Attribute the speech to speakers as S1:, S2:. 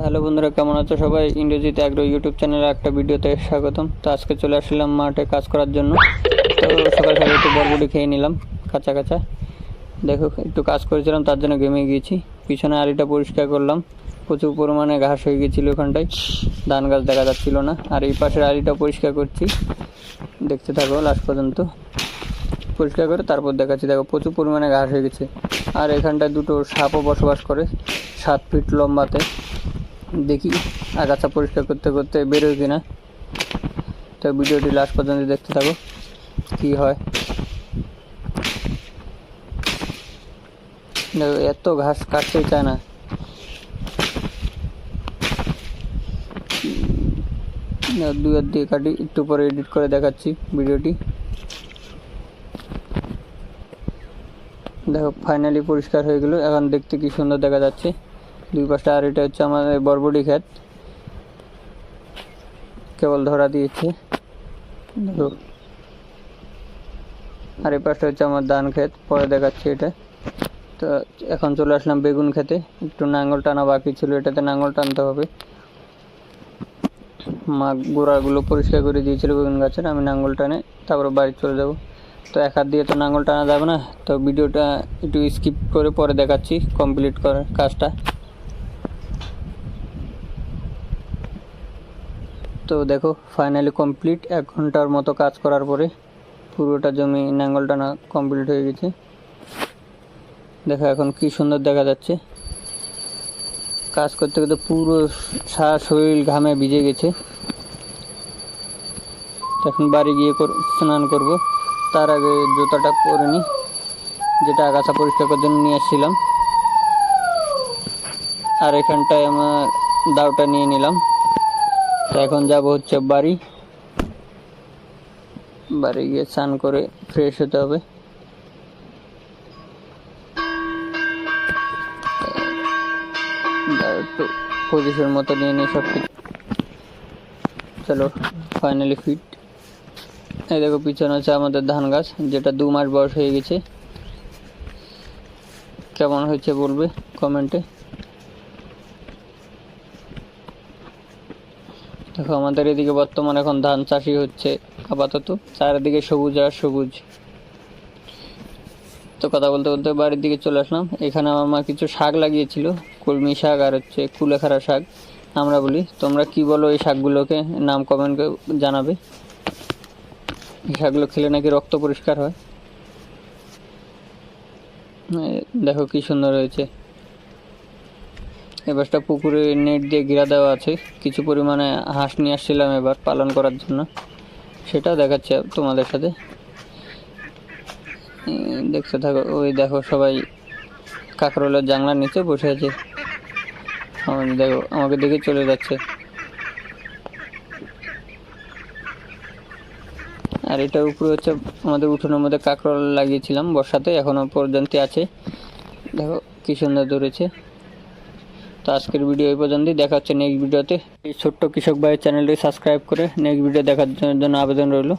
S1: Hello বন্ধুরা, কেমন আছো সবাই? ইন্দ্রজিৎ অ্যাগ্রো ইউটিউব চ্যানেলে একটা ভিডিওতে স্বাগতম। তো আজকে চলে আসলাম মাঠে কাজ করার জন্য। তো সকাল সকাল একটু বরবটি খেয়ে নিলাম কাঁচা কাঁচা। দেখো, একটু কাজ করেছিলাম তার জন্য ঘেমে গিয়েছি। পিছনে আলিটা পরিষ্কার করলাম, প্রচুর পরিমাণে ঘাস হয়ে গিয়েছিলো ওখানটায়, ধান গাছ দেখা যাচ্ছিল না। আর এই পাশের আলিটা পরিষ্কার করছি, দেখতে থাকো লাস্ট পর্যন্ত। পরিষ্কার করে তারপর দেখাচ্ছি। দেখো, প্রচুর পরিমাণে ঘাস হয়ে গেছে। আর এখানটায় দুটো সাপও বসবাস করে 7 ফিট লম্বাতে। দেখি আগাছা পরিষ্কার করতে করতে বেরোয় কিনা। তো ভিডিওটি লাস্ট পর্যন্ত দেখতে থাকো কি হয়। দেখো, এত ঘাস কাটতেই চায় না। দুই হাত দিয়ে কাটি, একটু পরে এডিট করে দেখাচ্ছি ভিডিওটি। দেখো, ফাইনালি পরিষ্কার হয়ে গেল। এখন দেখতে কি সুন্দর দেখা যাচ্ছে দুই পাশটা। আর এটা হচ্ছে আমাদের বরবটি ক্ষেত, কেবল ধরা দিয়েছে। দেখো, আর এই পাশটা হচ্ছে আমার ধান ক্ষেত, পরে দেখাচ্ছি এটা। তো এখন চলে আসলাম বেগুন খেতে। একটু নাঙ্গল টানা বাকি ছিল, এটাতে নাঙ্গল টানতে হবে। মা গোড়াগুলো পরিষ্কার করে দিয়েছিল বেগুন গাছের, আমি নাঙ্গল টানে তারপরে বাড়ি চলে যাব। তো এক হাত দিয়ে তো নাঙ্গল টানা যাবে না, তো ভিডিওটা একটু স্কিপ করে পরে দেখাচ্ছি কমপ্লিট করার কাজটা। তো দেখো, ফাইনালি কমপ্লিট। 1 ঘন্টার মতো কাজ করার পরে পুরোটা জমি নাঙ্গল টানা কমপ্লিট হয়ে গেছে। দেখো এখন কি সুন্দর দেখা যাচ্ছে। কাজ করতে করতে পুরো সারা শরীর ঘামে ভিজে গেছে। এখন বাড়ি গিয়ে স্নান করব। তার আগে জুতাটা পরে নিই, যেটা আগাছা পরিষ্কার করার জন্য নিয়ে আসছিলাম। আর এখানটায় আমার দাওটা নিয়ে নিলাম। তো এখন যাব হচ্ছে বাড়ি গিয়ে স্নান করে ফ্রেশ হতে হবে। একটু পজিশন মতো নিয়ে নিই সব কিছু। চলো, ফাইনালি ফিট। এই দেখো, পিছনে হচ্ছে আমাদের ধান গাছ, যেটা 2 মাস বয়স হয়ে গেছে। কেমন হয়েছে বলবে কমেন্টে। দেখো, আমাদের এদিকে বর্তমানে এখন ধান চাষই হচ্ছে আপাতত। চারিদিকে সবুজ আর সবুজ। তো কথা বলতে বলতে বাড়ির দিকে চলে আসলাম। এখানে আমার মা কিছু শাক লাগিয়েছিল, কলমি শাক আর হচ্ছে কুলেখাড়া শাক আমরা বলি। তোমরা কি বলো এই শাকগুলোকে? নাম কমেন্ট করে জানাবে। এই শাকগুলো খেলে নাকি রক্ত পরিষ্কার হয়। দেখো কি সুন্দর হয়েছে। এবারটা পুকুরে নেট দিয়ে ঘেরা দেওয়া আছে। কিছু পরিমাণে হাঁস নিয়ে আসছিলাম এবার পালন করার জন্য, সেটা দেখাচ্ছে তোমাদের সাথে। দেখতে থাকো। ওই দেখো, সবাই কাঁকরোলের জানলার নিচে বসে আছে। দেখো, আমাকে দেখে চলে যাচ্ছে। আর এটার উপরে হচ্ছে আমাদের উঠোনের মধ্যে কাঁকরোল লাগিয়েছিলাম বর্ষাতে, এখনো পর্যন্ত আছে। দেখো কি সুন্দর ধরেছে। তো আজকের ভিডিও এই পর্যন্তই। দেখা হচ্ছে নেক্সট ভিডিওতে। এই ছোট্ট কৃষক ভাইয়ের চ্যানেলটি সাবস্ক্রাইব করে নেক্সট ভিডিও দেখার জন্য আবেদন রইল।